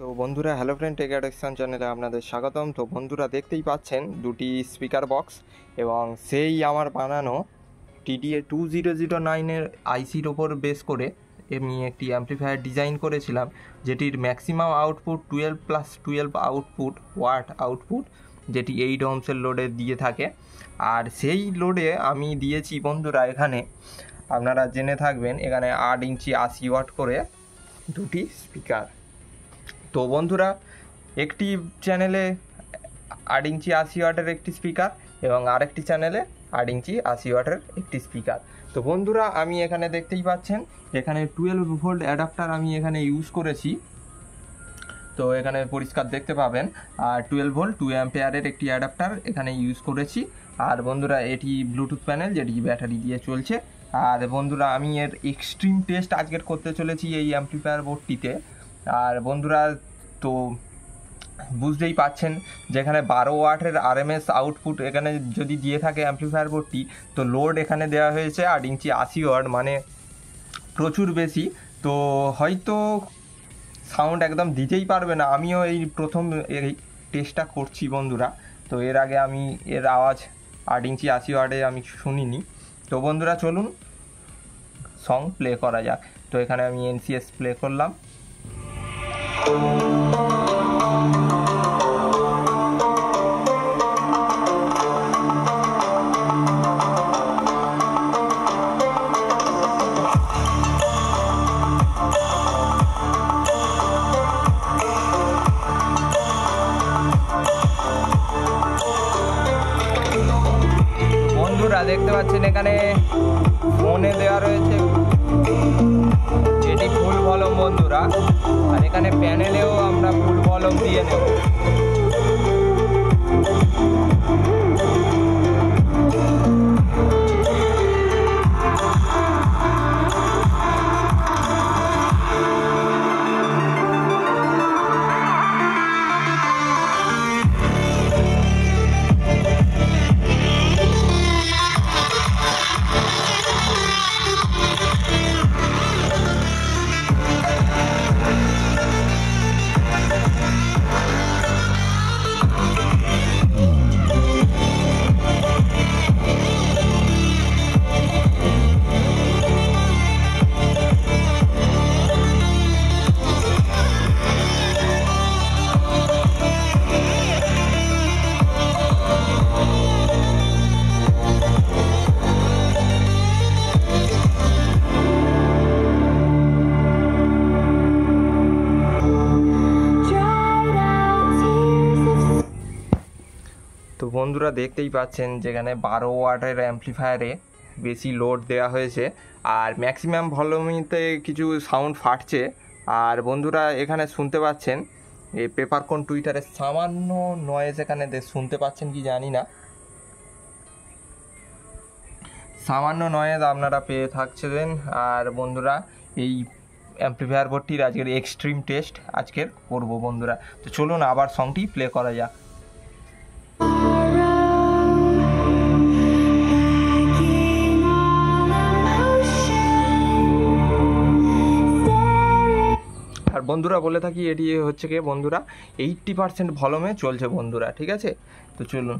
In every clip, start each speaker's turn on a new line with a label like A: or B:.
A: তো বন্ধুরা, hello friend, take addiction চ্যানেলে আপনাদের স্বাগতম। তো বন্ধুরা, দেখতেই পাচ্ছেন দুটি স্পিকার বক্স এবং সেই আমার বানানো TDA 2009-এর আইসির ওপর বেস করে আমি একটি অ্যাম্পলিফায়ার ডিজাইন করেছিলাম, যেটির maximum output 12+12 output watt output, যেটি 8 ohms লোডে দিয়ে থাকে। আর সেই লোডে আমি দিয়েছি বন্ধুরা, এখানে আপনারা জেনে থাকবেন, এখানে 8 ইঞ্চি 80 ওয়াট করে দুটি স্পিকার। তো বন্ধুরা, একটি চ্যানেলে 8 ইঞ্চি 80 ওয়াটের একটি স্পিকার এবং আরেকটি চ্যানেলে 8 ইঞ্চি 80 ওয়াটের একটি স্পিকার। তো বন্ধুরা, আমি এখানে দেখতেই পাচ্ছেন এখানে 12 ভোল্ট অ্যাডাপ্টার আমি এখানে ইউজ করেছি। তো এখানে পরিষ্কার দেখতে পাবেন, আর 12 ভোল্ট 2 অ্যাম্পিয়ারের একটি অ্যাডাপ্টার এখানে ইউজ করেছি। আর বন্ধুরা, এটি ব্লুটুথ প্যানেল, যেটি ব্যাটারি দিয়ে চলছে। আর বন্ধুরা, আমি এর এক্সট্রিম টেস্ট আজকের করতে চলেছি এই অ্যাম্পলিফায়ার বোর্ডটিতে। আর বন্ধুরা, তো বুঝতেই পাচ্ছেন, যেখানে 12 ওয়াটের RMS আউটপুট এখানে যদি দিয়ে থাকে অ্যাম্পলিফায়ার বোর্ডটি, তো লোড এখানে দেওয়া হয়েছে 8 ইঞ্চি 80 ওয়াট, মানে প্রচুর বেশি। তো হয়তো সাউন্ড একদম দিতেই পারবে না। আমিও এই প্রথম এই টেস্টটা করছি বন্ধুরা। তো এর আগে আমি এর আওয়াজ 8 ইঞ্চি 80 ওয়াটে আমি শুনিনি। তো বন্ধুরা, চলুন সং প্লে করা যাক। তো এখানে আমি NCS প্লে করলাম। বন্ধুরা, দেখতে পাচ্ছেন এখানে ফোনে দেওয়া রয়েছে, এটি ফুল ভলিউম বন্ধুরা। আর এখানে প্যানেলেও আমরা ফুল ভলিউম দিয়ে নেব। তো বন্ধুরা, দেখতেই পাচ্ছেন যেখানে 12 ওয়াটের অ্যাম্পলিফায়ারে বেশি লোড দেওয়া হয়েছে, আর ম্যাক্সিমাম ভলিউমেতে কিছু সাউন্ড ফাটছে। আর বন্ধুরা, এখানে শুনতে পাচ্ছেন এই পেপারকোন টুইটারের সামান্য নয়েজ এখানে শুনতে পাচ্ছেন কি জানি না, সামান্য নয়েজ আপনারা পেয়ে থাকছেন। আর বন্ধুরা, এই অ্যাম্পলিফায়ার বোর্ডটির আজকের এক্সট্রিম টেস্ট আজকের করব বন্ধুরা। তো চলুন আবার সংটি প্লে করা যাক। আর বন্ধুরা, বলে থাকি এটি হচ্ছে কি বন্ধুরা, 80% ভলিউমে চলছে বন্ধুরা, ঠিক আছে? তো চলুন।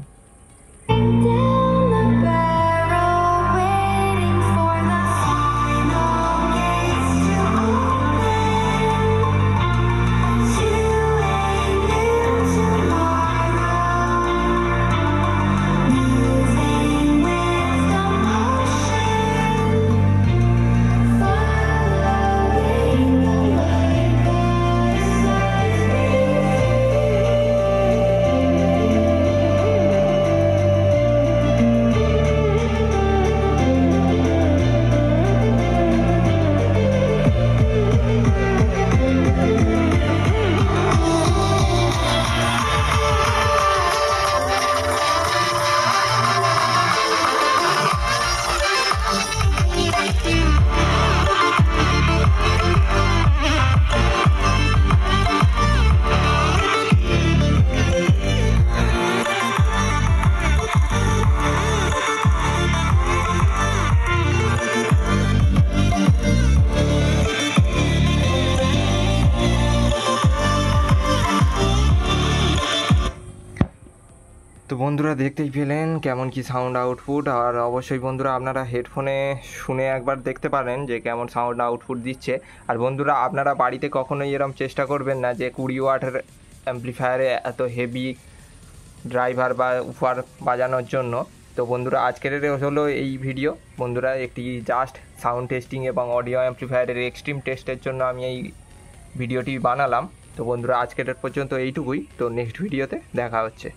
A: তো বন্ধুরা দেখতেই পেলেন কেমন কি সাউন্ড আউটপুট, আর অবশ্যই বন্ধুরা আপনারা হেডফোনে শুনে একবার দেখতে পারেন যে কেমন সাউন্ড আউটপুট দিচ্ছে। আর বন্ধুরা আপনারা বাড়িতে কখনোই এরকম চেষ্টা করবেন না যে 20 ওয়াটের অ্যাম্প্লিফায়ারে এত হেভি ড্রাইভার বা উফার বাজানোর জন্য। তো বন্ধুরা আজকের হলো এই ভিডিও বন্ধুরা একটি জাস্ট সাউন্ড টেস্টিং এবং অডিও অ্যাম্প্লিফায়ারের এক্সট্রিম টেস্টের জন্য আমি এই ভিডিওটি বানালাম। তো বন্ধুরা আজকের পর্যন্ত এইটুকুই, তো নেক্সট ভিডিওতে দেখা হচ্ছে।